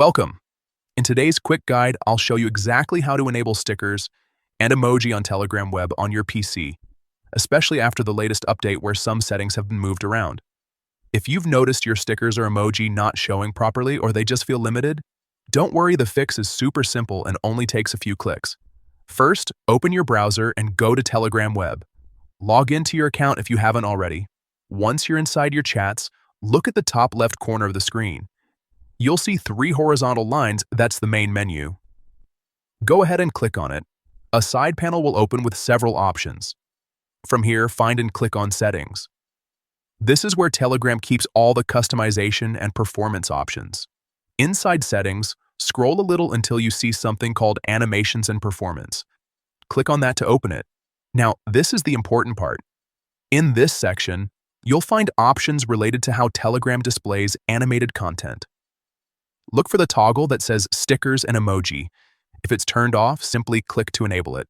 Welcome! In today's quick guide, I'll show you exactly how to enable stickers and emoji on Telegram web on your PC, especially after the latest update where some settings have been moved around. If you've noticed your stickers or emoji not showing properly or they just feel limited, don't worry, the fix is super simple and only takes a few clicks. First, open your browser and go to Telegram web. Log into your account if you haven't already. Once you're inside your chats, look at the top left corner of the screen. You'll see 3 horizontal lines. That's the main menu. Go ahead and click on it. A side panel will open with several options. From here, find and click on Settings. This is where Telegram keeps all the customization and performance options. Inside Settings, scroll a little until you see something called Animations and Performance. Click on that to open it. Now, this is the important part. In this section, you'll find options related to how Telegram displays animated content. Look for the toggle that says Stickers and Emoji. If it's turned off, simply click to enable it.